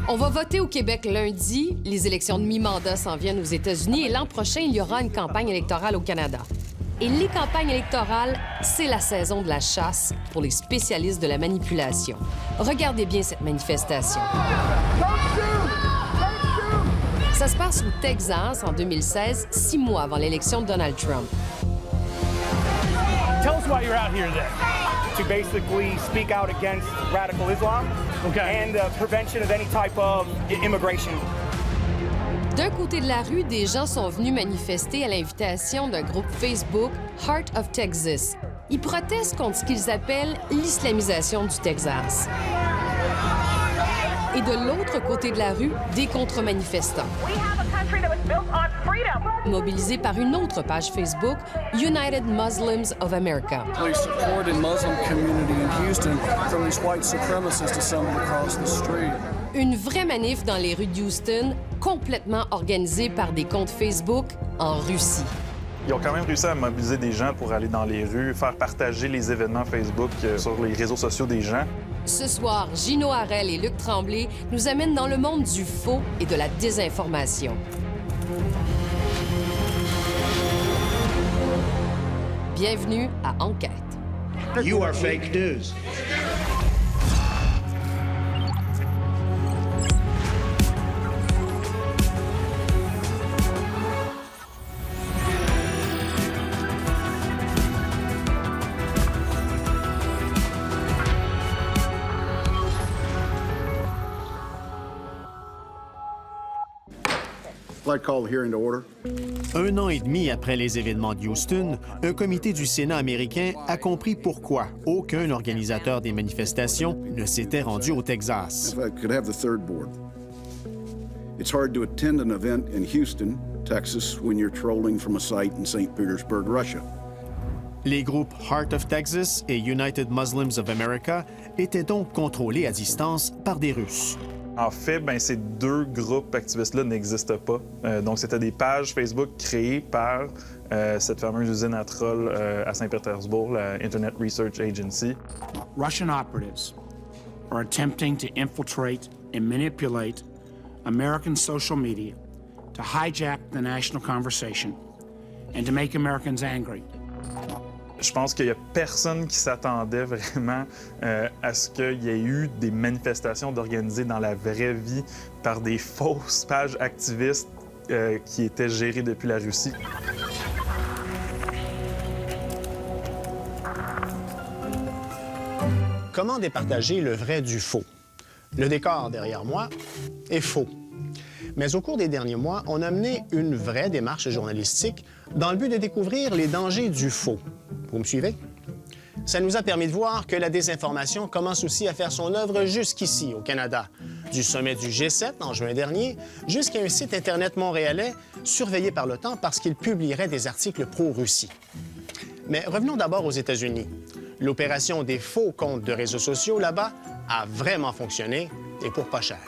On va voter au Québec lundi. Les élections de mi-mandat s'en viennent aux États-Unis et l'an prochain, il y aura une campagne électorale au Canada. Et les campagnes électorales, c'est la saison de la chasse pour les spécialistes de la manipulation. Regardez bien cette manifestation. Ça se passe au Texas en 2016, 6 mois avant l'élection de Donald Trump. Tell us why you're out here then. To basically speak out against radical Islam and prevention of any type of immigration. D'un côté de la rue, des gens sont venus manifester à l'invitation d'un groupe Facebook, Heart of Texas. Ils protestent contre ce qu'ils appellent l'islamisation du Texas. Et de l'autre côté de la rue, des contre-manifestants. Mobilisés par une autre page Facebook, United Muslims of America. They support the Muslim community in Houston from these white supremacists assembled across the street. Une vraie manif dans les rues de Houston, complètement organisée par des comptes Facebook en Russie. Ils ont quand même réussi à mobiliser des gens pour aller dans les rues, faire partager les événements Facebook sur les réseaux sociaux des gens. Ce soir, Gino Harel et Luc Tremblay nous amènent dans le monde du faux et de la désinformation. Bienvenue à Enquête. You are fake news. Un an et demi après les événements de Houston, un comité du Sénat américain a compris pourquoi aucun organisateur des manifestations ne s'était rendu au Texas. It's hard to attend an event in Houston, Texas, when you're trolling from a site in St. Petersburg, Russia. Les groupes Heart of Texas et United Muslims of America étaient donc contrôlés à distance par des Russes. En fait, ces deux groupes activistes-là n'existent pas. Donc, c'était des pages Facebook créées par cette fameuse usine à trolls à Saint-Pétersbourg, la Internet Research Agency. Russian operatives are attempting to infiltrate and manipulate American social media to hijack the national conversation and to make Americans angry. Je pense qu'il n'y a personne qui s'attendait vraiment à ce qu'il y ait eu des manifestations d'organiser dans la vraie vie par des fausses pages activistes qui étaient gérées depuis la Russie. Comment départager le vrai du faux? Le décor derrière moi est faux. Mais au cours des derniers mois, on a mené une vraie démarche journalistique dans le but de découvrir les dangers du faux. Vous me suivez? Ça nous a permis de voir que la désinformation commence aussi à faire son œuvre jusqu'ici, au Canada. Du sommet du G7 en juin dernier jusqu'à un site Internet montréalais surveillé par l'OTAN parce qu'il publierait des articles pro-Russie. Mais revenons d'abord aux États-Unis. L'opération des faux comptes de réseaux sociaux là-bas a vraiment fonctionné et pour pas cher.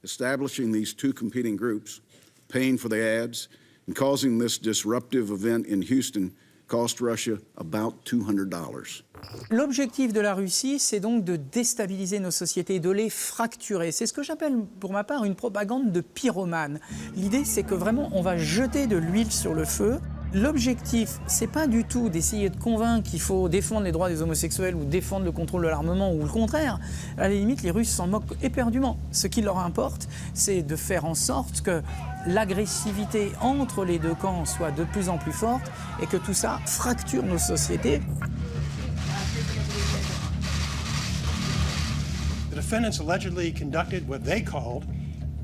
Establishing these two competing groups, paying for the ads, and causing this disruptive event in Houston cost Russia about $200. L'objectif de la Russie, c'est donc de déstabiliser nos sociétés, de les fracturer. C'est ce que j'appelle, pour ma part, une propagande de pyromane. L'idée, c'est que vraiment, on va jeter de l'huile sur le feu. L'objectif, c'est pas du tout d'essayer de convaincre qu'il faut défendre les droits des homosexuels ou défendre le contrôle de l'armement ou le contraire. À la limite, les Russes s'en moquent éperdument. Ce qui leur importe, c'est de faire en sorte que l'agressivité entre les deux camps soit de plus en plus forte et que tout ça fracture nos sociétés. The defendants allegedly conducted what they called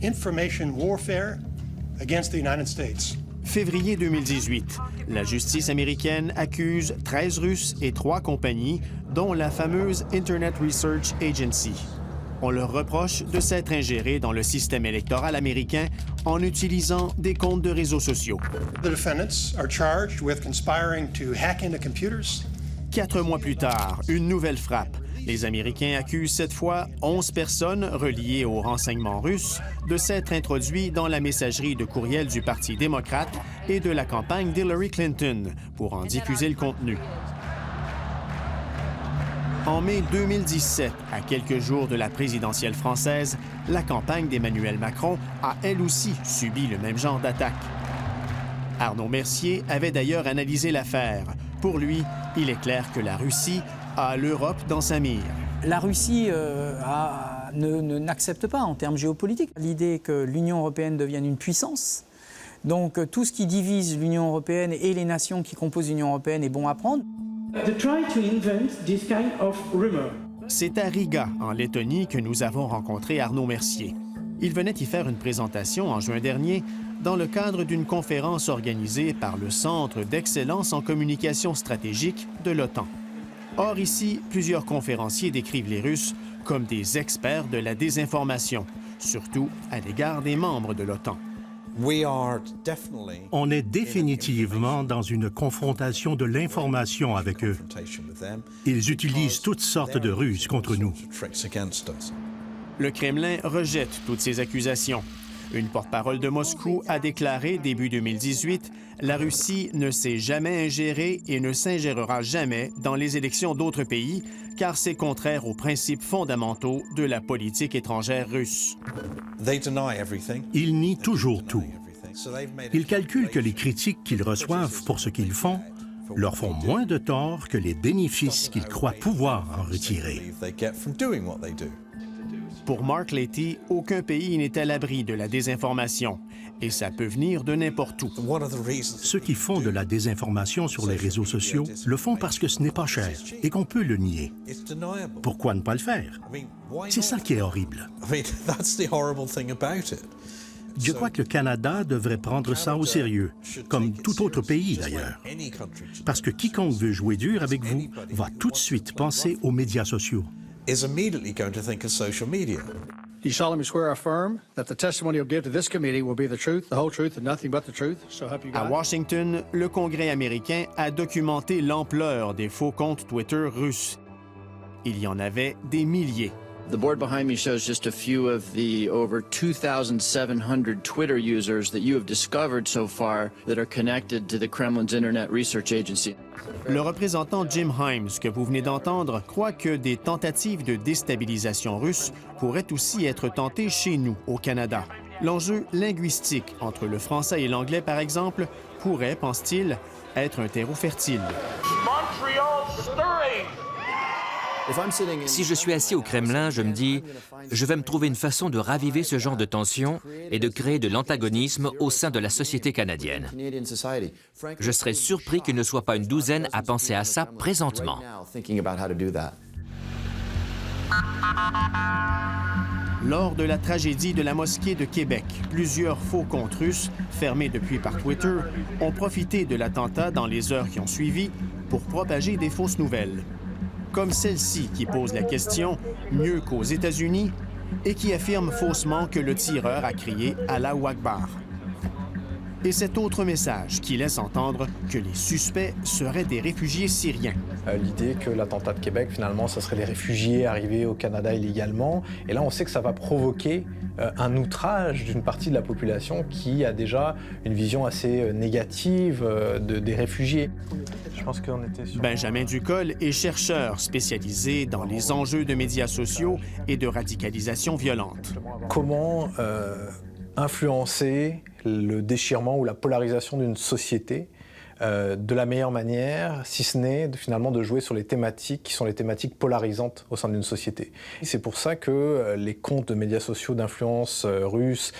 information warfare against the United States. Février 2018, la justice américaine accuse 13 Russes et 3 compagnies, dont la fameuse Internet Research Agency. On leur reproche de s'être ingérés dans le système électoral américain en utilisant des comptes de réseaux sociaux. The defendants are charged with conspiring to hack into computers. 4 mois plus tard, une nouvelle frappe. Les Américains accusent cette fois 11 personnes reliées aux renseignements russes de s'être introduits dans la messagerie de courriel du Parti démocrate et de la campagne d'Hillary Clinton pour en diffuser le contenu. En mai 2017, à quelques jours de la présidentielle française, la campagne d'Emmanuel Macron a elle aussi subi le même genre d'attaque. Arnaud Mercier avait d'ailleurs analysé l'affaire. Pour lui, il est clair que la Russie a l'Europe dans sa mire. La Russie n'accepte pas en termes géopolitiques l'idée que l'Union européenne devienne une puissance. Donc tout ce qui divise l'Union européenne et les nations qui composent l'Union européenne est bon à prendre. C'est à Riga, en Lettonie, que nous avons rencontré Arnaud Mercier. Il venait y faire une présentation en juin dernier dans le cadre d'une conférence organisée par le Centre d'excellence en communication stratégique de l'OTAN. Or, ici, plusieurs conférenciers décrivent les Russes comme des experts de la désinformation, surtout à l'égard des membres de l'OTAN. On est définitivement dans une confrontation de l'information avec eux. Ils utilisent toutes sortes de ruses contre nous. Le Kremlin rejette toutes ces accusations. Une porte-parole de Moscou a déclaré début 2018 « La Russie ne s'est jamais ingérée et ne s'ingérera jamais dans les élections d'autres pays, car c'est contraire aux principes fondamentaux de la politique étrangère russe. » Ils nient toujours tout. Ils calculent que les critiques qu'ils reçoivent pour ce qu'ils font leur font moins de tort que les bénéfices qu'ils croient pouvoir en retirer. Pour Mark Leahy, aucun pays n'est à l'abri de la désinformation, et ça peut venir de n'importe où. Ceux qui font de la désinformation sur les réseaux sociaux le font parce que ce n'est pas cher et qu'on peut le nier. Pourquoi ne pas le faire? C'est ça qui est horrible. Je crois que le Canada devrait prendre ça au sérieux, comme tout autre pays d'ailleurs. Parce que quiconque veut jouer dur avec vous va tout de suite penser aux médias sociaux. You solemnly swear or affirm that the testimony you'll give to this committee will be the truth, the whole truth, and nothing but the truth. So help you God. À Washington, le Congrès américain a documenté l'ampleur des faux comptes Twitter russes. Il y en avait des milliers. The board behind me shows just a few of the over 2,700 Twitter users that you have discovered so far that are connected to the Kremlin's Internet Research Agency. Le représentant Jim Himes, que vous venez d'entendre, croit que des tentatives de déstabilisation russe pourraient aussi être tentées chez nous, au Canada. L'enjeu linguistique entre le français et l'anglais, par exemple, pourrait, pense-t-il, être un terreau fertile. Si je suis assis au Kremlin, je me dis, je vais me trouver une façon de raviver ce genre de tension et de créer de l'antagonisme au sein de la société canadienne. Je serais surpris qu'il ne soit pas une douzaine à penser à ça présentement. Lors de la tragédie de la mosquée de Québec, plusieurs faux comptes russes, fermés depuis par Twitter, ont profité de l'attentat dans les heures qui ont suivi pour propager des fausses nouvelles. Comme celle-ci qui pose la question « mieux qu'aux États-Unis » et qui affirme faussement que le tireur a crié « Allahu Akbar ». Et cet autre message qui laisse entendre que les suspects seraient des réfugiés syriens. L'idée que l'attentat de Québec, finalement, ce serait des réfugiés arrivés au Canada illégalement. Et là, on sait que ça va provoquer un outrage d'une partie de la population qui a déjà une vision assez négative des réfugiés. Je pense qu'on était sur... Benjamin Ducol est chercheur spécialisé dans les enjeux de médias sociaux et de radicalisation violente. Comment influencer le déchirement ou la polarisation d'une société de la meilleure manière, si ce n'est finalement de jouer sur les thématiques qui sont les thématiques polarisantes au sein d'une société. C'est pour ça que les comptes de médias sociaux d'influence russes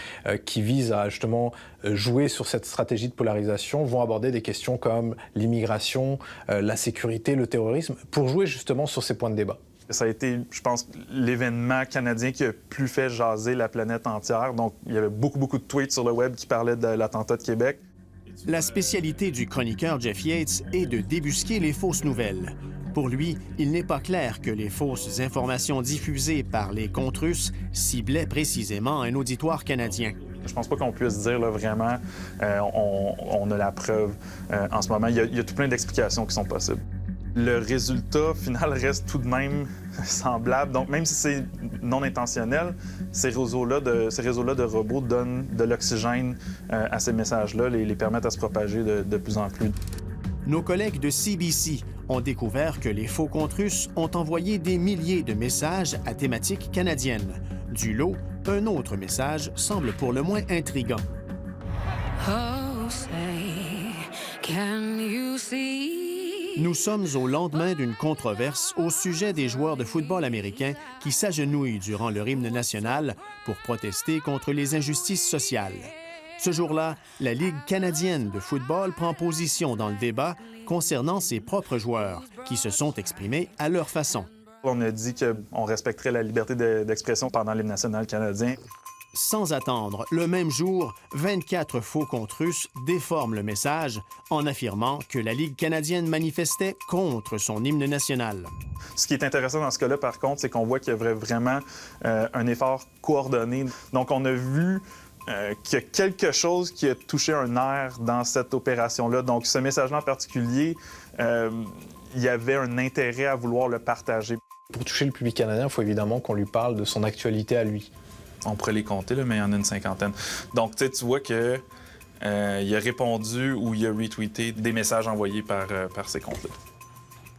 qui visent à justement jouer sur cette stratégie de polarisation vont aborder des questions comme l'immigration, la sécurité, le terrorisme, pour jouer justement sur ces points de débat. Ça a été, je pense, l'événement canadien qui a plus fait jaser la planète entière. Donc, il y avait beaucoup de tweets sur le web qui parlaient de l'attentat de Québec. La spécialité du chroniqueur Jeff Yates est de débusquer les fausses nouvelles. Pour lui, il n'est pas clair que les fausses informations diffusées par les comptes russes ciblaient précisément un auditoire canadien. Je pense pas qu'on puisse dire là, vraiment on a la preuve en ce moment. Il y a tout plein d'explications qui sont possibles. Le résultat final reste tout de même semblable. Donc, même si c'est non intentionnel, ces réseaux-là de robots donnent de l'oxygène à ces messages-là, les permettent à se propager de plus en plus. Nos collègues de CBC ont découvert que les faux comptes russes ont envoyé des milliers de messages à thématique canadienne. Du lot, un autre message semble pour le moins intriguant. Oh, say, can you see? Nous sommes au lendemain d'une controverse au sujet des joueurs de football américains qui s'agenouillent durant leur hymne national pour protester contre les injustices sociales. Ce jour-là, la Ligue canadienne de football prend position dans le débat concernant ses propres joueurs, qui se sont exprimés à leur façon. On a dit qu'on respecterait la liberté d'expression pendant l'hymne national canadien. Sans attendre, le même jour, 24 faux comptes russes déforment le message en affirmant que la Ligue canadienne manifestait contre son hymne national. Ce qui est intéressant dans ce cas-là, par contre, c'est qu'on voit qu'il y a vraiment un effort coordonné. Donc, on a vu qu'il y a quelque chose qui a touché un nerf dans cette opération-là. Donc, ce message-là en particulier, il y avait un intérêt à vouloir le partager. Pour toucher le public canadien, il faut évidemment qu'on lui parle de son actualité à lui. On pourrait les compter, là, mais il y en a une cinquantaine. Donc, tu vois qu'il a répondu ou il a retweeté des messages envoyés par ces comptes-là.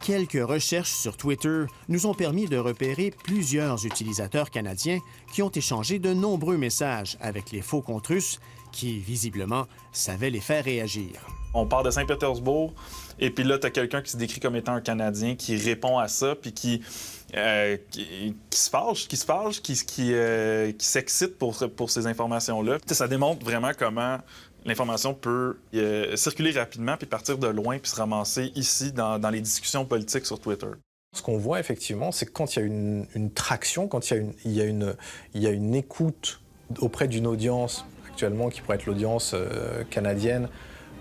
Quelques recherches sur Twitter nous ont permis de repérer plusieurs utilisateurs canadiens qui ont échangé de nombreux messages avec les faux comptes russes qui, visiblement, savaient les faire réagir. On part de Saint-Pétersbourg, et puis là, tu as quelqu'un qui se décrit comme étant un Canadien qui répond à ça, puis qui se fâche, qui s'excite pour ces informations-là. Ça démontre vraiment comment l'information peut circuler rapidement, puis partir de loin, puis se ramasser ici dans les discussions politiques sur Twitter. Ce qu'on voit effectivement, c'est que quand il y a une traction, quand il y a une écoute auprès d'une audience, actuellement qui pourrait être l'audience canadienne,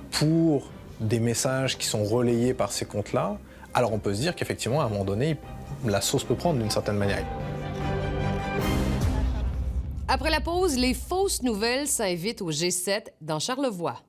pour des messages qui sont relayés par ces comptes-là, alors on peut se dire qu'effectivement, à un moment donné, la sauce peut prendre d'une certaine manière. Après la pause, les fausses nouvelles s'invitent au G7 dans Charlevoix.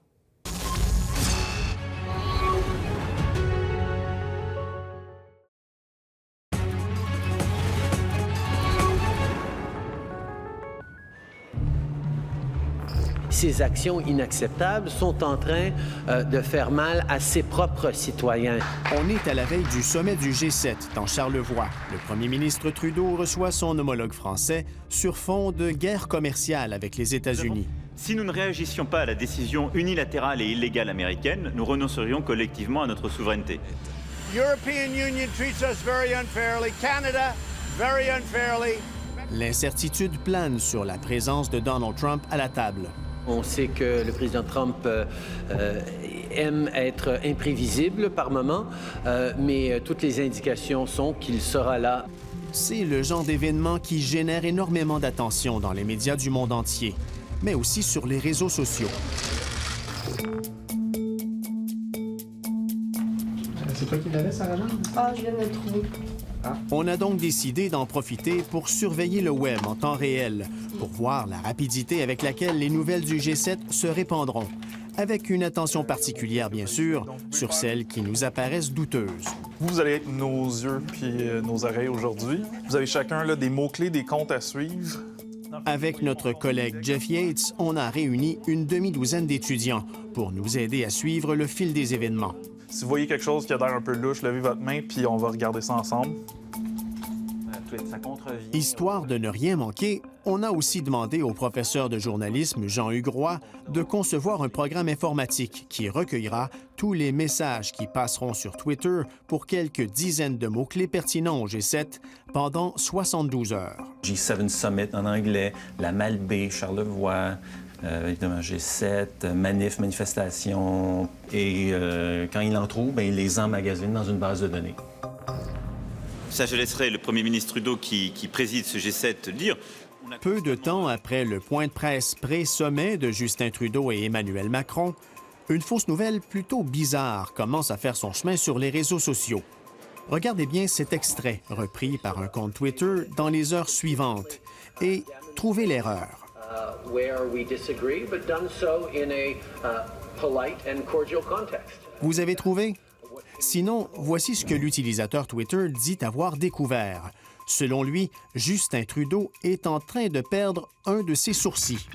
Ces actions inacceptables sont en train de faire mal à ses propres citoyens. On est à la veille du sommet du G7 dans Charlevoix. Le premier ministre Trudeau reçoit son homologue français sur fond de guerre commerciale avec les États-Unis. Si nous ne réagissions pas à la décision unilatérale et illégale américaine, nous renoncerions collectivement à notre souveraineté. European Union treats us very unfairly. Canada, very unfairly. L'incertitude plane sur la présence de Donald Trump à la table. On sait que le président Trump aime être imprévisible par moment, mais toutes les indications sont qu'il sera là. C'est le genre d'événement qui génère énormément d'attention dans les médias du monde entier, mais aussi sur les réseaux sociaux. C'est toi qui l'avais, Sarah Jeanne? Ah, je viens de le trouver. On a donc décidé d'en profiter pour surveiller le web en temps réel, pour voir la rapidité avec laquelle les nouvelles du G7 se répandront, avec une attention particulière, bien sûr, sur celles qui nous apparaissent douteuses. Vous allez être nos yeux puis nos oreilles aujourd'hui. Vous avez chacun là, des mots-clés, des comptes à suivre. Avec notre collègue Jeff Yates, on a réuni une demi-douzaine d'étudiants pour nous aider à suivre le fil des événements. Si vous voyez quelque chose qui a l'air un peu louche, levez votre main puis on va regarder ça ensemble. Histoire de ne rien manquer, on a aussi demandé au professeur de journalisme Jean-Hugues Roy de concevoir un programme informatique qui recueillera tous les messages qui passeront sur Twitter pour quelques dizaines de mots-clés pertinents au G7 pendant 72 heures. G7 Summit en anglais, la Malbaie, Charlevoix, évidemment G7, manifestation, et quand il en trouve, il les emmagasine dans une base de données. Ça, je laisserai le premier ministre Trudeau qui préside ce G7 dire. Peu de temps après le point de presse pré-sommet de Justin Trudeau et Emmanuel Macron, une fausse nouvelle plutôt bizarre commence à faire son chemin sur les réseaux sociaux. Regardez bien cet extrait repris par un compte Twitter dans les heures suivantes et trouvez l'erreur. Vous avez trouvé? Sinon, voici ce que l'utilisateur Twitter dit avoir découvert. Selon lui, Justin Trudeau est en train de perdre un de ses sourcils.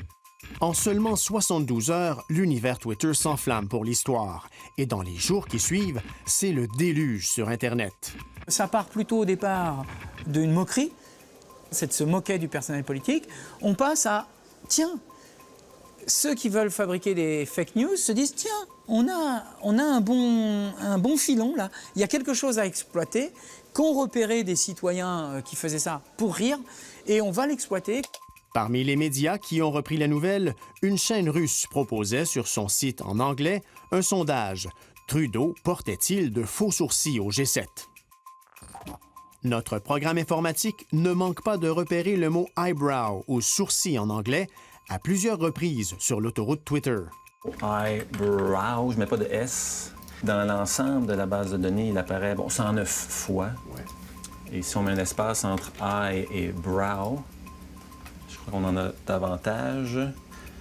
En seulement 72 heures, l'univers Twitter s'enflamme pour l'histoire. Et dans les jours qui suivent, c'est le déluge sur Internet. Ça part plutôt au départ d'une moquerie, c'est de se moquer du personnel politique. On passe à, tiens, ceux qui veulent fabriquer des fake news se disent, tiens, on a un bon filon là, il y a quelque chose à exploiter, qu'ont repéré des citoyens qui faisaient ça pour rire, et on va l'exploiter. Parmi les médias qui ont repris la nouvelle, une chaîne russe proposait sur son site en anglais un sondage. Trudeau portait-il de faux sourcils au G7? Notre programme informatique ne manque pas de repérer le mot « eyebrow » ou « sourcil » en anglais à plusieurs reprises sur l'autoroute Twitter. Eyebrow, je ne mets pas de S. Dans l'ensemble de la base de données, il apparaît 109 fois. Ouais. Et si on met un espace entre eye et brow, je crois qu'on en a davantage.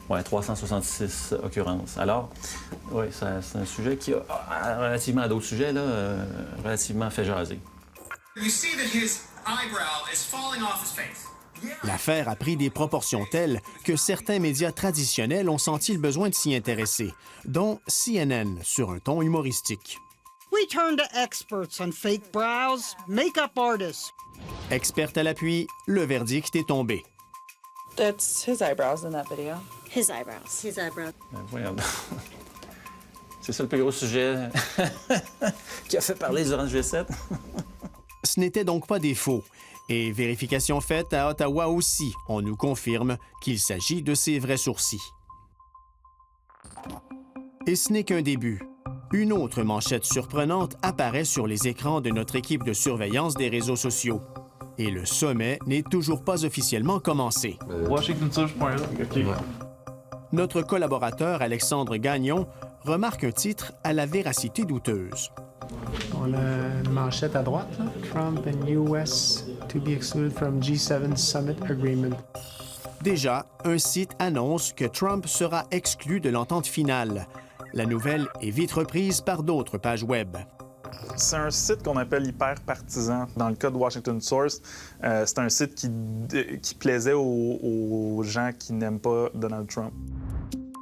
Ouais, 366 occurrences. Alors, oui, c'est un sujet qui a, relativement à d'autres sujets, là, relativement fait jaser. L'affaire a pris des proportions telles que certains médias traditionnels ont senti le besoin de s'y intéresser, dont CNN sur un ton humoristique. We turn to experts on fake brows, makeup artists. Experte à l'appui, le verdict est tombé. That's his eyebrows in that video. His eyebrows. His eyebrows. Voyons. C'est ça le plus gros sujet qui a fait parler durant le G7. Ce n'était donc pas des faux. Et vérification faite à Ottawa aussi, on nous confirme qu'il s'agit de ses vrais sourcils. Et ce n'est qu'un début. Une autre manchette surprenante apparaît sur les écrans de notre équipe de surveillance des réseaux sociaux. Et le sommet n'est toujours pas officiellement commencé. Notre collaborateur Alexandre Gagnon remarque un titre à la véracité douteuse. On a une manchette à droite, là. Trump and US to be excluded from G7 Summit Agreement. Déjà, un site annonce que Trump sera exclu de l'entente finale. La nouvelle est vite reprise par d'autres pages web. C'est un site qu'on appelle hyper partisan. Dans le cas de Washington Source, c'est un site qui plaisait aux gens qui n'aiment pas Donald Trump.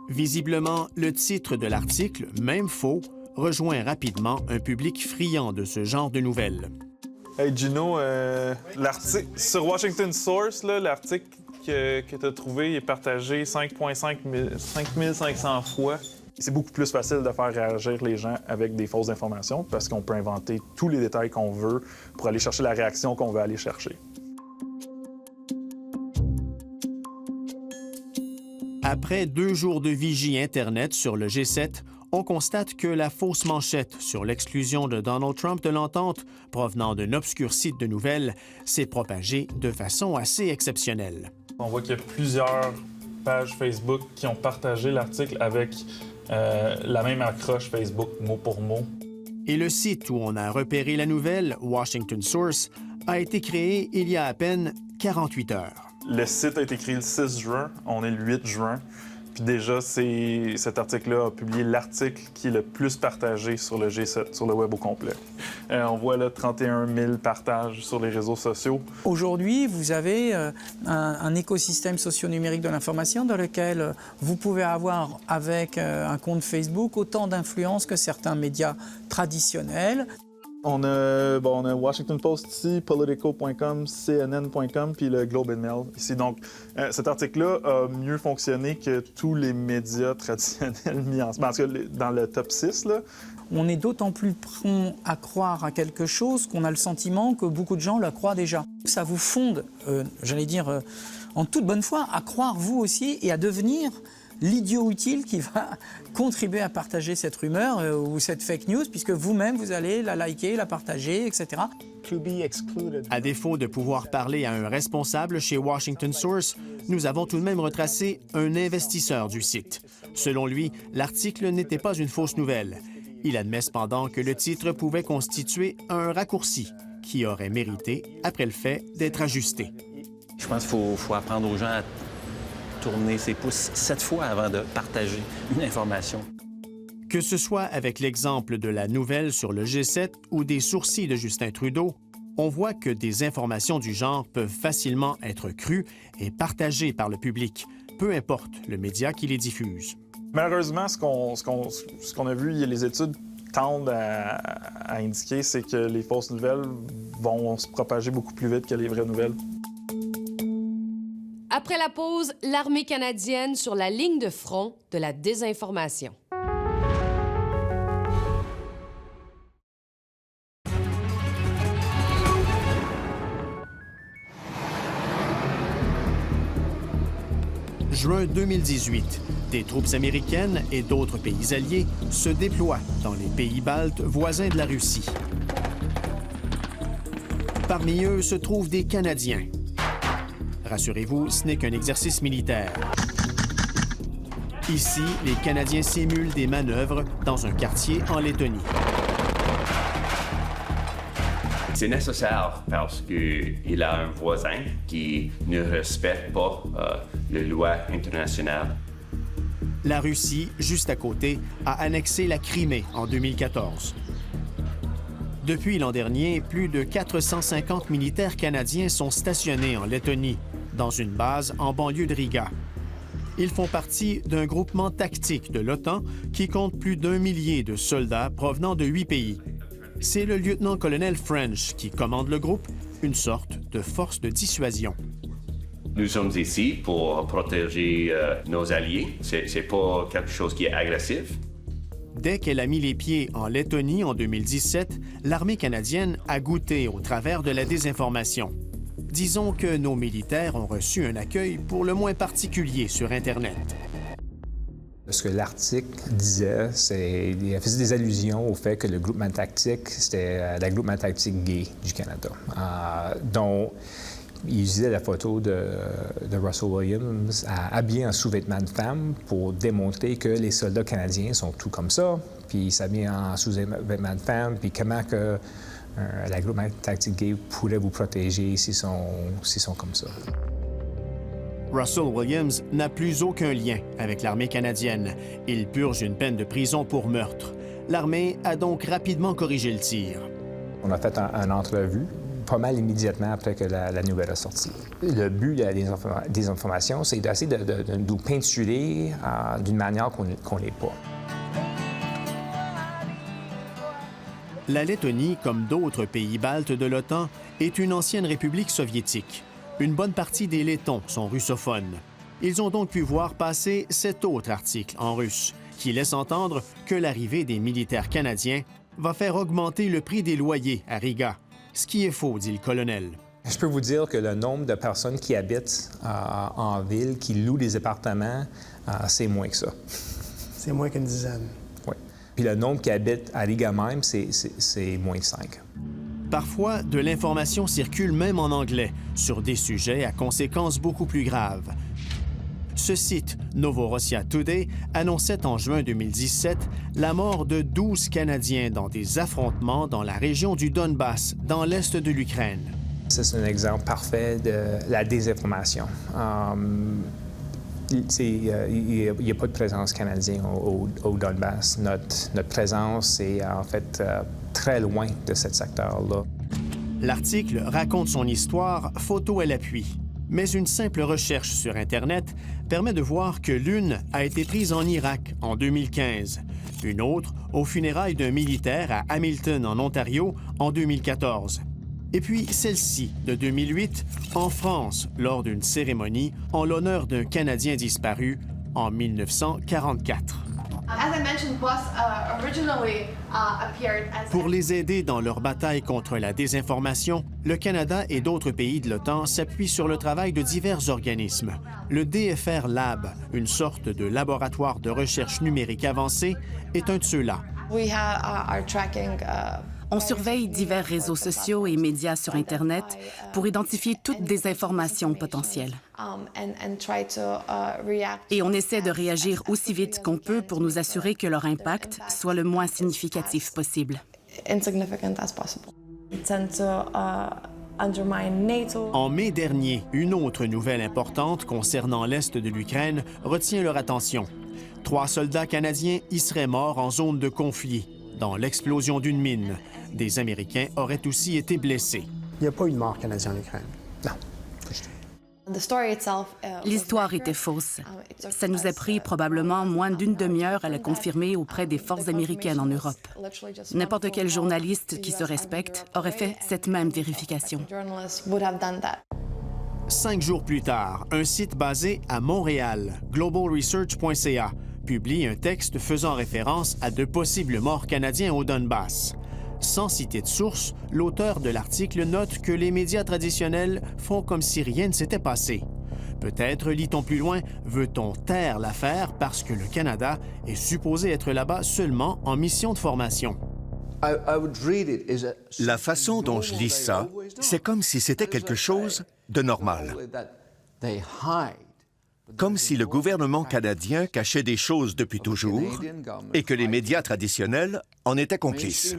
Visiblement, le titre de l'article, même faux, rejoint rapidement un public friand de ce genre de nouvelles. Hey Gino, l'article sur Washington Source, l'article que tu as trouvé est partagé 5500 fois. C'est beaucoup plus facile de faire réagir les gens avec des fausses informations parce qu'on peut inventer tous les détails qu'on veut pour aller chercher la réaction qu'on veut aller chercher. Après 2 jours de vigie Internet sur le G7, on constate que la fausse manchette sur l'exclusion de Donald Trump de l'entente, provenant d'un obscur site de nouvelles, s'est propagée de façon assez exceptionnelle. On voit qu'il y a plusieurs pages Facebook qui ont partagé l'article avec la même accroche Facebook, mot pour mot. Et le site où on a repéré la nouvelle, Washington Source, a été créé il y a à peine 48 heures. Le site a été créé le 6 juin, on est le 8 juin. Puis déjà, cet article-là a publié l'article qui est le plus partagé sur le G7, sur le web au complet. On voit là 31 000 partages sur les réseaux sociaux. Aujourd'hui, vous avez un écosystème socio-numérique de l'information dans lequel vous pouvez avoir, avec un compte Facebook, autant d'influence que certains médias traditionnels. On a Washington Post ici, Politico.com, CNN.com, puis le Globe and Mail ici. Donc, cet article-là a mieux fonctionné que tous les médias traditionnels mis en... Parce que dans le top 6, là... On est d'autant plus prompt à croire à quelque chose qu'on a le sentiment que beaucoup de gens le croient déjà. Ça vous fonde, en toute bonne foi, à croire vous aussi et à devenir l'idiot utile qui va contribuer à partager cette rumeur ou cette fake news, puisque vous-même, vous allez la liker, la partager, etc. À défaut de pouvoir parler à un responsable chez Washington Source, nous avons tout de même retracé un investisseur du site. Selon lui, l'article n'était pas une fausse nouvelle. Il admet cependant que le titre pouvait constituer un raccourci qui aurait mérité, après le fait, d'être ajusté. Je pense qu'il faut apprendre aux gens à tourner ses pouces 7 fois avant de partager une information. Que ce soit avec l'exemple de la nouvelle sur le G7 ou des sourcils de Justin Trudeau, on voit que des informations du genre peuvent facilement être crues et partagées par le public, peu importe le média qui les diffuse. Malheureusement, ce qu'on a vu, les études tendent à indiquer, c'est que les fausses nouvelles vont se propager beaucoup plus vite que les vraies nouvelles. Après la pause, l'armée canadienne sur la ligne de front de la désinformation. Juin 2018, des troupes américaines et d'autres pays alliés se déploient dans les pays baltes voisins de la Russie. Parmi eux se trouvent des Canadiens. Rassurez-vous, ce n'est qu'un exercice militaire. Ici, les Canadiens simulent des manœuvres dans un quartier en Lettonie. C'est nécessaire parce qu'il a un voisin qui ne respecte pas les lois internationales. La Russie, juste à côté, a annexé la Crimée en 2014. Depuis l'an dernier, plus de 450 militaires canadiens sont stationnés en Lettonie, dans une base en banlieue de Riga. Ils font partie d'un groupement tactique de l'OTAN qui compte plus d'1 millier de soldats provenant de 8 pays. C'est le lieutenant-colonel French qui commande le groupe, une sorte de force de dissuasion. Nous sommes ici pour protéger nos alliés. C'est pas quelque chose qui est agressif. Dès qu'elle a mis les pieds en Lettonie en 2017, l'armée canadienne a goûté au travers de la désinformation. Disons que nos militaires ont reçu un accueil pour le moins particulier sur Internet. Ce que l'article disait, il faisait des allusions au fait que le groupement tactique, c'était la groupement tactique gay du Canada, dont il utilisait la photo de Russell Williams habillé en sous-vêtements de femme pour démontrer que les soldats canadiens sont tout comme ça, puis ils s'habillent en sous-vêtements de femme, puis comment que la groupement tactique gay pourrait vous protéger s'ils sont comme ça. Russell Williams n'a plus aucun lien avec l'armée canadienne. Il purge une peine de prison pour meurtre. L'armée a donc rapidement corrigé le tir. On a fait une entrevue pas mal immédiatement après que la nouvelle a sorti. Le but des informations, c'est d'essayer de nous peinturer d'une manière qu'on n'est pas. La Lettonie, comme d'autres pays baltes de l'OTAN, est une ancienne république soviétique. Une bonne partie des Lettons sont russophones. Ils ont donc pu voir passer cet autre article en russe, qui laisse entendre que l'arrivée des militaires canadiens va faire augmenter le prix des loyers à Riga. Ce qui est faux, dit le colonel. Je peux vous dire que le nombre de personnes qui habitent en ville, qui louent des appartements, c'est moins que ça. C'est moins qu'une dizaine. Oui. Puis le nombre qui habitent à Riga même, c'est moins que 5. Parfois, de l'information circule même en anglais sur des sujets à conséquences beaucoup plus graves. Ce site, Novorossiya Today, annonçait en juin 2017 la mort de 12 Canadiens dans des affrontements dans la région du Donbass, dans l'est de l'Ukraine. C'est un exemple parfait de la désinformation. Il n'y a pas de présence canadienne au Donbass. Notre présence est en fait très loin de ce secteur-là. L'article raconte son histoire, photo à l'appui. Mais une simple recherche sur Internet permet de voir que l'une a été prise en Irak en 2015, une autre aux funérailles d'un militaire à Hamilton, en Ontario, en 2014. Et puis celle-ci, de 2008, en France, lors d'une cérémonie en l'honneur d'un Canadien disparu en 1944. Pour les aider dans leur bataille contre la désinformation, le Canada et d'autres pays de l'OTAN s'appuient sur le travail de divers organismes. Le DFR Lab, une sorte de laboratoire de recherche numérique avancée, est un de ceux-là. On surveille divers réseaux sociaux et médias sur Internet pour identifier toute désinformation potentielle. Et on essaie de réagir aussi vite qu'on peut pour nous assurer que leur impact soit le moins significatif possible. En mai dernier, une autre nouvelle importante concernant l'est de l'Ukraine retient leur attention. 3 soldats canadiens y seraient morts en zone de conflit, dans l'explosion d'une mine. Des Américains auraient aussi été blessés. Il n'y a pas eu de mort canadien en Ukraine. Non. L'histoire était fausse. Ça nous a pris probablement moins d'une demi-heure à la confirmer auprès des forces américaines en Europe. N'importe quel journaliste qui se respecte aurait fait cette même vérification. 5 jours plus tard, un site basé à Montréal, globalresearch.ca, publie un texte faisant référence à de possibles morts canadiens au Donbass. Sans citer de source, l'auteur de l'article note que les médias traditionnels font comme si rien ne s'était passé. Peut-être, lit-on plus loin, veut-on taire l'affaire parce que le Canada est supposé être là-bas seulement en mission de formation. La façon dont je lis ça, c'est comme si c'était quelque chose de normal. Comme si le gouvernement canadien cachait des choses depuis toujours et que les médias traditionnels en étaient complices.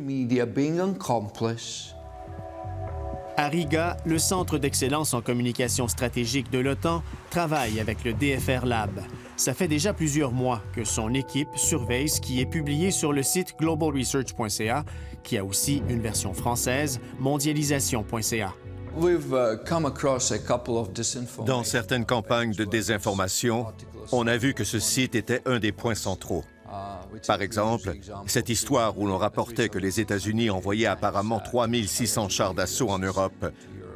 À Riga, le Centre d'excellence en communication stratégique de l'OTAN travaille avec le DFR Lab. Ça fait déjà plusieurs mois que son équipe surveille ce qui est publié sur le site globalresearch.ca, qui a aussi une version française, mondialisation.ca. Dans certaines campagnes de désinformation, on a vu que ce site était un des points centraux. Par exemple, cette histoire où l'on rapportait que les États-Unis envoyaient apparemment 3600 chars d'assaut en Europe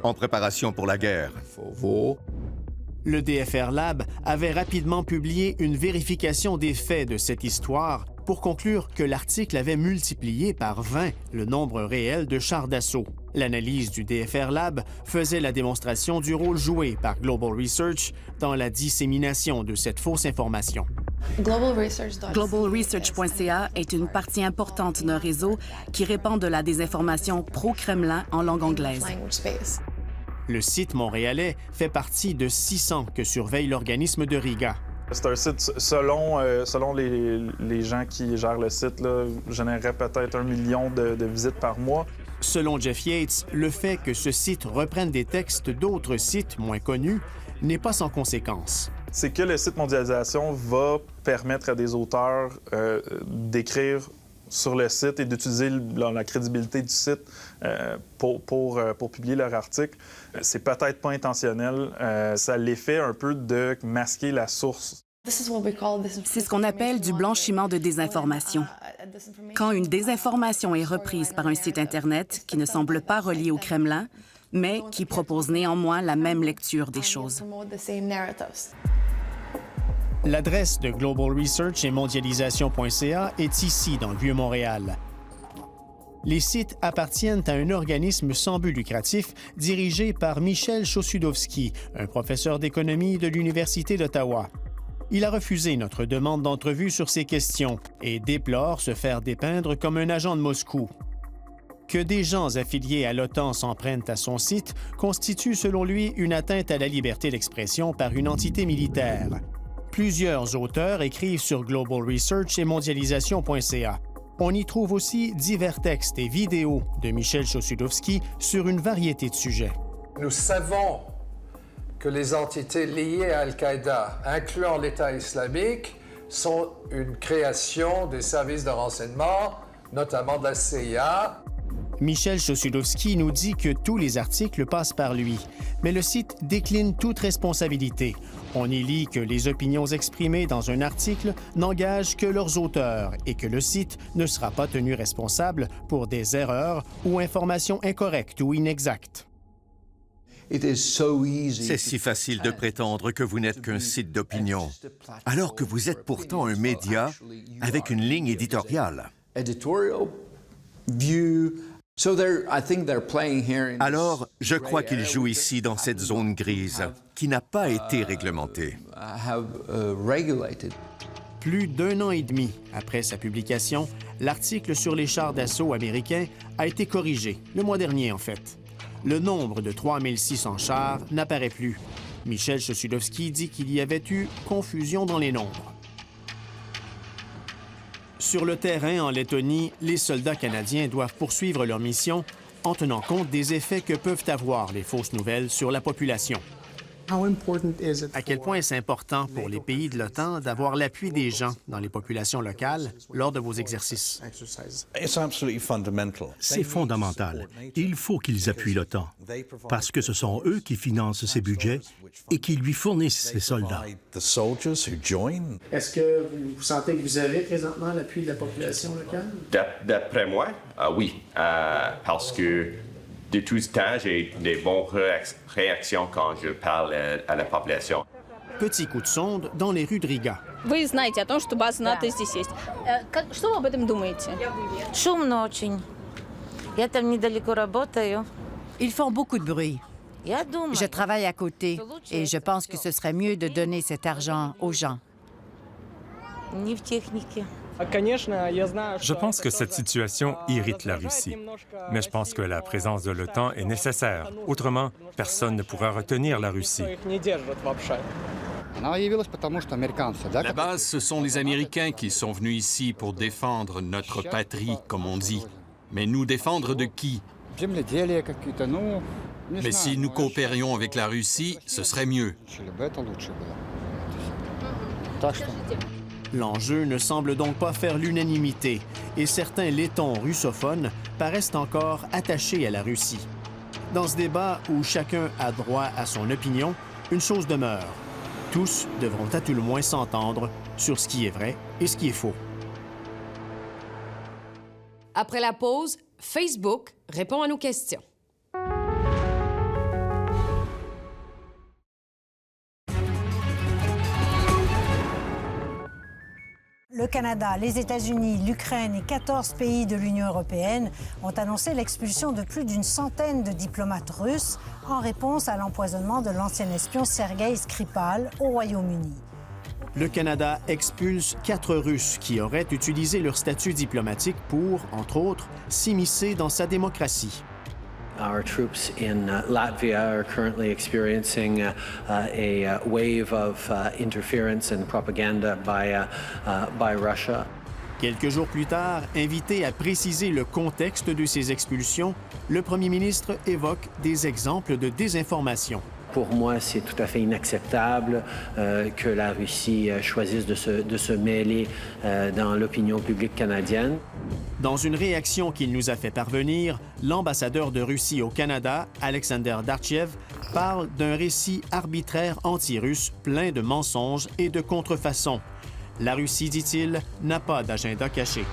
en préparation pour la guerre. Le DFR Lab avait rapidement publié une vérification des faits de cette histoire pour conclure que l'article avait multiplié par 20 le nombre réel de chars d'assaut. L'analyse du DFR Lab faisait la démonstration du rôle joué par Global Research dans la dissémination de cette fausse information. Globalresearch.ca est une partie importante d'un réseau qui répand de la désinformation pro-Kremlin en langue anglaise. Le site montréalais fait partie de 600 que surveille l'organisme de Riga. C'est un site, selon les gens qui gèrent le site, là, générerait peut-être 1 million de visites par mois. Selon Jeff Yates, le fait que ce site reprenne des textes d'autres sites moins connus n'est pas sans conséquence. C'est que le site Mondialisation va permettre à des auteurs d'écrire sur le site et d'utiliser la crédibilité du site pour publier leur article. C'est peut-être pas intentionnel. Ça a l'effet un peu de masquer la source. C'est ce qu'on appelle du blanchiment de désinformation. Quand une désinformation est reprise par un site Internet qui ne semble pas relié au Kremlin, mais qui propose néanmoins la même lecture des choses. L'adresse de Global Research et mondialisation.ca est ici, dans le Vieux-Montréal. Les sites appartiennent à un organisme sans but lucratif dirigé par Michel Chossudovski, un professeur d'économie de l'Université d'Ottawa. Il a refusé notre demande d'entrevue sur ces questions et déplore se faire dépeindre comme un agent de Moscou. Que des gens affiliés à l'OTAN s'en prennent à son site constitue, selon lui, une atteinte à la liberté d'expression par une entité militaire. Plusieurs auteurs écrivent sur Global Research et mondialisation.ca. On y trouve aussi divers textes et vidéos de Michel Chossudovski sur une variété de sujets. Nous savons que les entités liées à Al-Qaïda, incluant l'État islamique, sont une création des services de renseignement, notamment de la CIA. Michel Chossudovski nous dit que tous les articles passent par lui, mais le site décline toute responsabilité. On y lit que les opinions exprimées dans un article n'engagent que leurs auteurs et que le site ne sera pas tenu responsable pour des erreurs ou informations incorrectes ou inexactes. C'est si facile de prétendre que vous n'êtes qu'un site d'opinion, alors que vous êtes pourtant un média avec une ligne éditoriale. Alors, je crois qu'ils jouent ici dans cette zone grise qui n'a pas été réglementée. Plus d'1 an et demi après sa publication, l'article sur les chars d'assaut américains a été corrigé, le mois dernier en fait. Le nombre de 3600 chars n'apparaît plus. Michel Chossudovski dit qu'il y avait eu confusion dans les nombres. Sur le terrain, en Lettonie, les soldats canadiens doivent poursuivre leur mission en tenant compte des effets que peuvent avoir les fausses nouvelles sur la population. À quel point est-ce important pour les pays de l'OTAN d'avoir l'appui des gens dans les populations locales lors de vos exercices? C'est fondamental. Il faut qu'ils appuient l'OTAN, parce que ce sont eux qui financent ses budgets et qui lui fournissent ses soldats. Est-ce que vous sentez que vous avez présentement l'appui de la population locale? D'après moi, oui, parce que de tout ce temps, j'ai des bonnes réactions quand je parle à la population. Petit coup de sonde dans les rues de Riga. Вы знаете о том, что база НАТО здесь есть. Что вы об этом думаете? Шумно очень. Я там недалеко работаю. Ils font beaucoup de bruit. Je travaille à côté et je pense que ce serait mieux de donner cet argent aux gens. Не в технике. Je pense que cette situation irrite la Russie, mais je pense que la présence de l'OTAN est nécessaire. Autrement, personne ne pourra retenir la Russie. La base, ce sont les Américains qui sont venus ici pour défendre notre patrie, comme on dit. Mais nous défendre de qui? Mais si nous coopérions avec la Russie, ce serait mieux. L'enjeu ne semble donc pas faire l'unanimité et certains lettons russophones paraissent encore attachés à la Russie. Dans ce débat où chacun a droit à son opinion, une chose demeure. Tous devront à tout le moins s'entendre sur ce qui est vrai et ce qui est faux. Après la pause, Facebook répond à nos questions. Le Canada, les États-Unis, l'Ukraine et 14 pays de l'Union européenne ont annoncé l'expulsion de plus d'une centaine de diplomates russes en réponse à l'empoisonnement de l'ancien espion Sergei Skripal au Royaume-Uni. Le Canada expulse 4 Russes qui auraient utilisé leur statut diplomatique pour, entre autres, s'immiscer dans sa démocratie. Our troops in Latvia are currently experiencing a wave of interference and propaganda by Russia. Quelques jours plus tard, invité à préciser le contexte de ces expulsions, le premier ministre évoque des exemples de désinformation. Pour moi, c'est tout à fait inacceptable que la Russie choisisse de se mêler dans l'opinion publique canadienne. Dans une réaction qu'il nous a fait parvenir, l'ambassadeur de Russie au Canada, Alexander Darchev, parle d'un récit arbitraire anti-russe plein de mensonges et de contrefaçons. La Russie, dit-il, n'a pas d'agenda caché.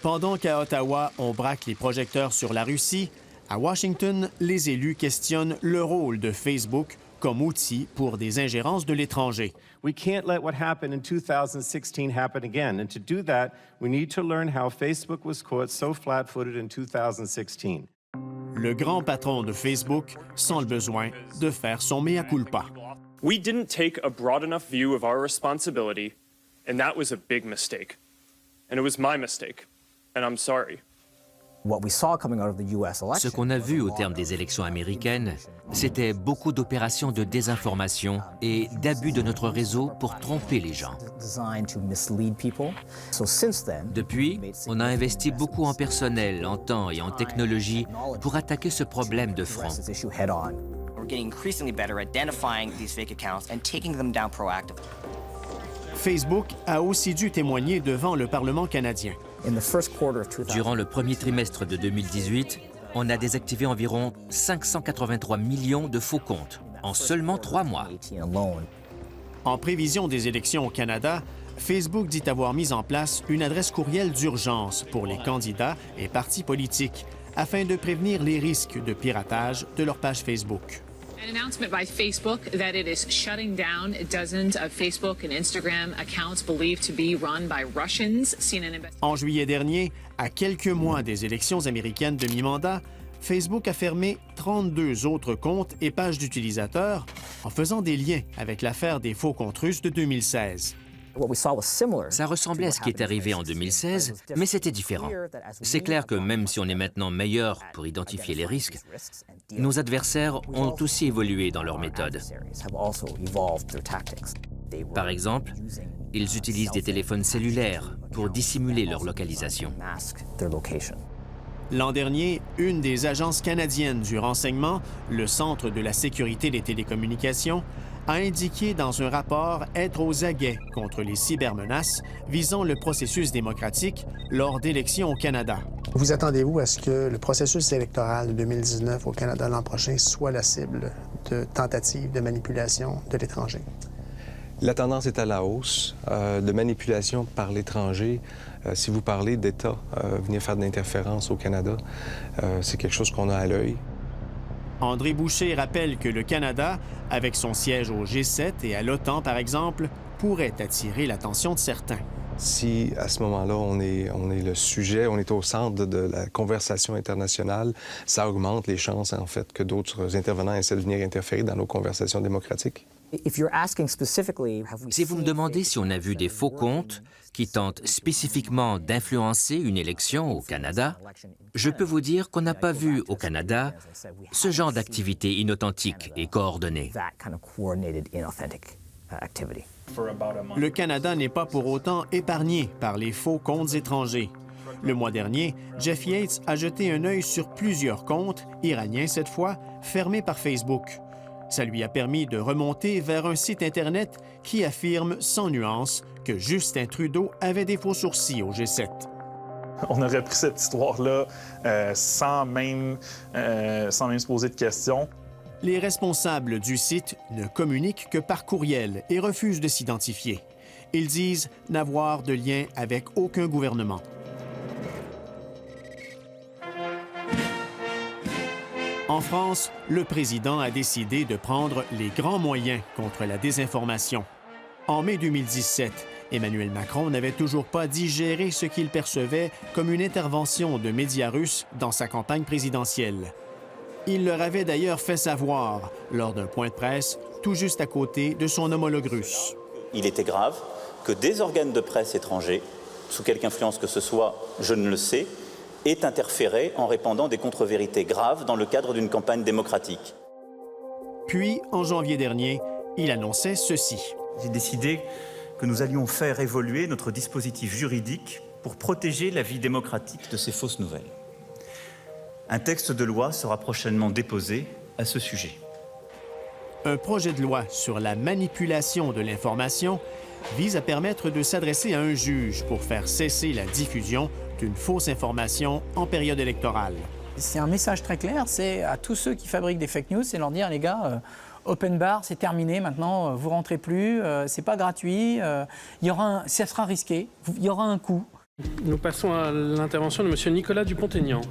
Pendant qu'à Ottawa, on braque les projecteurs sur la Russie, à Washington, les élus questionnent le rôle de Facebook comme outil pour des ingérences de l'étranger. We can't let what happened in 2016 happen again. And to do that, we need to learn how Facebook was caught so flat-footed in 2016. Le grand patron de Facebook sent le besoin de faire son mea culpa. We didn't take a broad enough view of our responsibility, and that was a big mistake. And it was my mistake, and I'm sorry. Ce qu'on a vu au terme des élections américaines, c'était beaucoup d'opérations de désinformation et d'abus de notre réseau pour tromper les gens. Depuis, on a investi beaucoup en personnel, en temps et en technologie pour attaquer ce problème de front. Facebook a aussi dû témoigner devant le Parlement canadien. Durant le premier trimestre de 2018, on a désactivé environ 583 millions de faux comptes en seulement 3 mois. En prévision des élections au Canada, Facebook dit avoir mis en place une adresse courriel d'urgence pour les candidats et partis politiques afin de prévenir les risques de piratage de leur page Facebook. An announcement by Facebook that it is shutting down dozens of Facebook and Instagram accounts believed to be run by Russians. En juillet dernier, à quelques mois des élections américaines de mi-mandat, Facebook a fermé 32 autres comptes et pages d'utilisateurs en faisant des liens avec l'affaire des faux comptes russes de 2016. Ça ressemblait à ce qui est arrivé en 2016, mais c'était différent. C'est clair que même si on est maintenant meilleur pour identifier les risques, nos adversaires ont aussi évolué dans leurs méthodes. Par exemple, ils utilisent des téléphones cellulaires pour dissimuler leur localisation. L'an dernier, une des agences canadiennes du renseignement, le Centre de la sécurité des télécommunications, a indiqué dans un rapport être aux aguets contre les cybermenaces visant le processus démocratique lors d'élections au Canada. Vous attendez-vous à ce que le processus électoral de 2019 au Canada l'an prochain soit la cible de tentatives de manipulation de l'étranger? La tendance est à la hausse de manipulation par l'étranger. Si vous parlez d'États venir faire de l'interférence au Canada, c'est quelque chose qu'on a à l'œil. André Boucher rappelle que le Canada, avec son siège au G7 et à l'OTAN par exemple, pourrait attirer l'attention de certains. Si à ce moment-là, on est le sujet, on est au centre de la conversation internationale, ça augmente les chances en fait que d'autres intervenants essaient de venir interférer dans nos conversations démocratiques. Si vous me demandez si on a vu des faux comptes qui tentent spécifiquement d'influencer une élection au Canada, je peux vous dire qu'on n'a pas vu au Canada ce genre d'activité inauthentique et coordonnée. Le Canada n'est pas pour autant épargné par les faux comptes étrangers. Le mois dernier, Jeff Yates a jeté un œil sur plusieurs comptes, iraniens cette fois, fermés par Facebook. Ça lui a permis de remonter vers un site Internet qui affirme sans nuance que Justin Trudeau avait des faux sourcils au G7. On aurait pris cette histoire-là sans même se poser de questions. Les responsables du site ne communiquent que par courriel et refusent de s'identifier. Ils disent n'avoir de lien avec aucun gouvernement. En France, le président a décidé de prendre les grands moyens contre la désinformation. En mai 2017, Emmanuel Macron n'avait toujours pas digéré ce qu'il percevait comme une intervention de médias russes dans sa campagne présidentielle. Il leur avait d'ailleurs fait savoir lors d'un point de presse tout juste à côté de son homologue russe. Il était grave que des organes de presse étrangers, sous quelque influence que ce soit, je ne le sais, aient interféré en répandant des contre-vérités graves dans le cadre d'une campagne démocratique. Puis, en janvier dernier, il annonçait ceci. J'ai décidé que nous allions faire évoluer notre dispositif juridique pour protéger la vie démocratique de ces fausses nouvelles. Un texte de loi sera prochainement déposé à ce sujet. Un projet de loi sur la manipulation de l'information vise à permettre de s'adresser à un juge pour faire cesser la diffusion d'une fausse information en période électorale. C'est un message très clair, c'est à tous ceux qui fabriquent des fake news, c'est leur dire, les gars, open bar, c'est terminé, maintenant, vous rentrez plus, c'est pas gratuit, ça sera risqué, il y aura un coût. Nous passons à l'intervention de M. Nicolas Dupont-Aignan.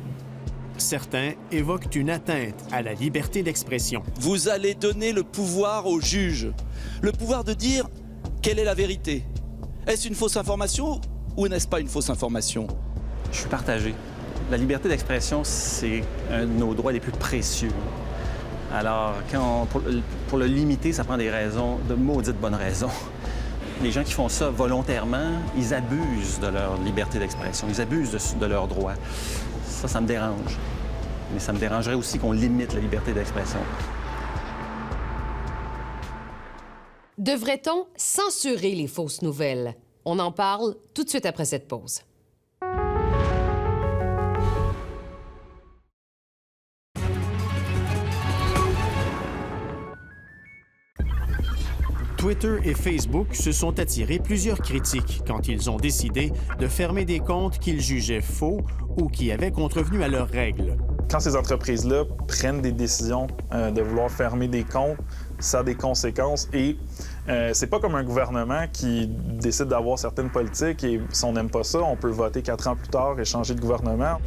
Certains évoquent une atteinte à la liberté d'expression. Vous allez donner le pouvoir au juge, le pouvoir de dire quelle est la vérité. Est-ce une fausse information ou n'est-ce pas une fausse information? Je suis partagé. La liberté d'expression, c'est un de nos droits les plus précieux. Alors, pour le limiter, ça prend des raisons, de maudites bonnes raisons. Les gens qui font ça volontairement, ils abusent de leur liberté d'expression, ils abusent de leurs droits. Ça me dérange. Mais ça me dérangerait aussi qu'on limite la liberté d'expression. Devrait-on censurer les fausses nouvelles? On en parle tout de suite après cette pause. Twitter et Facebook se sont attirés plusieurs critiques quand ils ont décidé de fermer des comptes qu'ils jugeaient faux ou qui avaient contrevenu à leurs règles. Quand ces entreprises-là prennent des décisions de vouloir fermer des comptes, ça a des conséquences et c'est pas comme un gouvernement qui décide d'avoir certaines politiques et si on n'aime pas ça, on peut voter 4 ans plus tard et changer de gouvernement.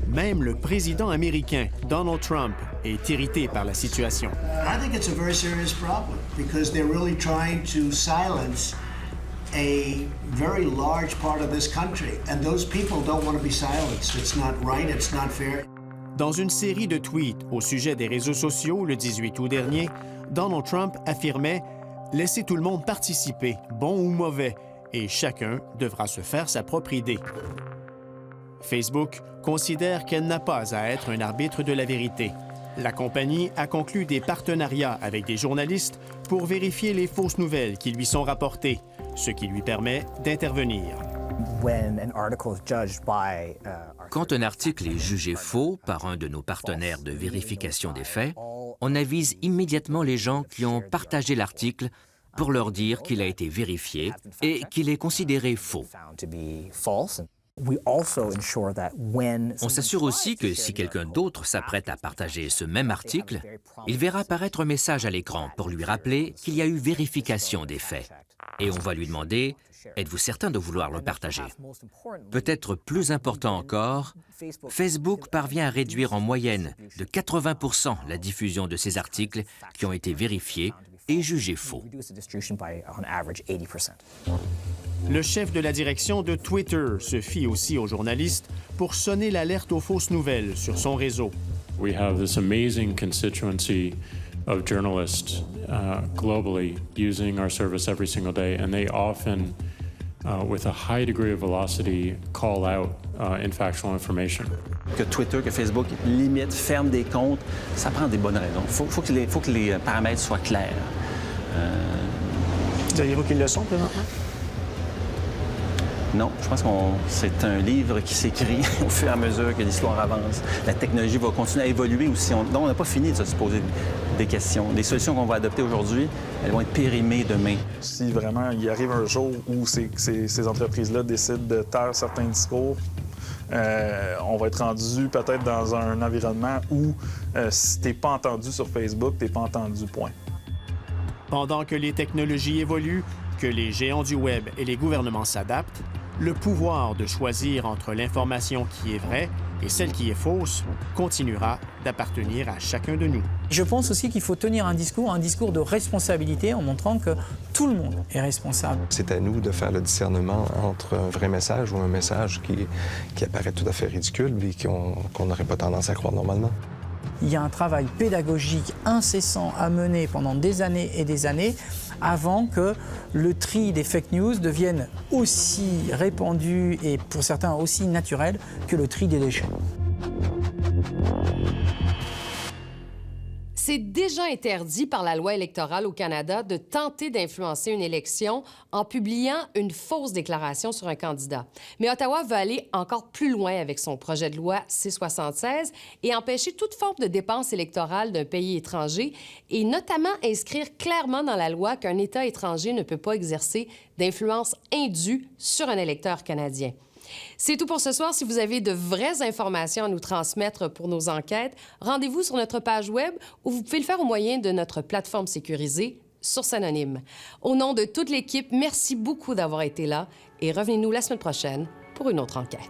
Même le président américain, Donald Trump, est irrité par la situation. I think it's a very serious problem because they're really trying to silence a very large part of this country and those people don't want to be silenced. It's not right, it's not fair. Dans une série de tweets au sujet des réseaux sociaux le 18 août dernier, Donald Trump affirmait « Laissez tout le monde participer, bon ou mauvais, et chacun devra se faire sa propre idée ». Facebook considère qu'elle n'a pas à être un arbitre de la vérité. La compagnie a conclu des partenariats avec des journalistes pour vérifier les fausses nouvelles qui lui sont rapportées, ce qui lui permet d'intervenir. Quand un article est jugé faux par un de nos partenaires de vérification des faits, on avise immédiatement les gens qui ont partagé l'article pour leur dire qu'il a été vérifié et qu'il est considéré faux. On s'assure aussi que si quelqu'un d'autre s'apprête à partager ce même article, il verra apparaître un message à l'écran pour lui rappeler qu'il y a eu vérification des faits. Et on va lui demander « Êtes-vous certain de vouloir le partager ?» Peut-être plus important encore, Facebook parvient à réduire en moyenne de 80% la diffusion de ces articles qui ont été vérifiés et jugés faux. Le chef de la direction de Twitter se fie aussi aux journalistes pour sonner l'alerte aux fausses nouvelles sur son réseau. We have this amazing constituency of journalists globally using our service every single day, and they often, with a high degree of velocity, call out infactual information. Que Twitter, que Facebook limite, ferme des comptes, ça prend des bonnes raisons. Il faut que les paramètres soient clairs. Diriez-vous qu'ils le sont présentement? Non, je pense que c'est un livre qui s'écrit au fur et à mesure que l'histoire avance. La technologie va continuer à évoluer aussi. Donc, on n'a pas fini de se poser des questions. Les solutions qu'on va adopter aujourd'hui, elles vont être périmées demain. Si vraiment il arrive un jour où ces entreprises-là décident de taire certains discours, on va être rendu peut-être dans un environnement où si t'es pas entendu sur Facebook, t'es pas entendu, point. Pendant que les technologies évoluent, que les géants du Web et les gouvernements s'adaptent, le pouvoir de choisir entre l'information qui est vraie et celle qui est fausse continuera d'appartenir à chacun de nous. Je pense aussi qu'il faut tenir un discours de responsabilité en montrant que tout le monde est responsable. C'est à nous de faire le discernement entre un vrai message ou un message qui apparaît tout à fait ridicule et qu'on n'aurait pas tendance à croire normalement. Il y a un travail pédagogique incessant à mener pendant des années et des années avant que le tri des fake news devienne aussi répandu et pour certains aussi naturel que le tri des déchets. C'est déjà interdit par la loi électorale au Canada de tenter d'influencer une élection en publiant une fausse déclaration sur un candidat. Mais Ottawa veut aller encore plus loin avec son projet de loi C-76 et empêcher toute forme de dépense électorale d'un pays étranger et notamment inscrire clairement dans la loi qu'un État étranger ne peut pas exercer d'influence indue sur un électeur canadien. C'est tout pour ce soir. Si vous avez de vraies informations à nous transmettre pour nos enquêtes, rendez-vous sur notre page web ou vous pouvez le faire au moyen de notre plateforme sécurisée Source Anonyme. Au nom de toute l'équipe, merci beaucoup d'avoir été là et revenez-nous la semaine prochaine pour une autre enquête.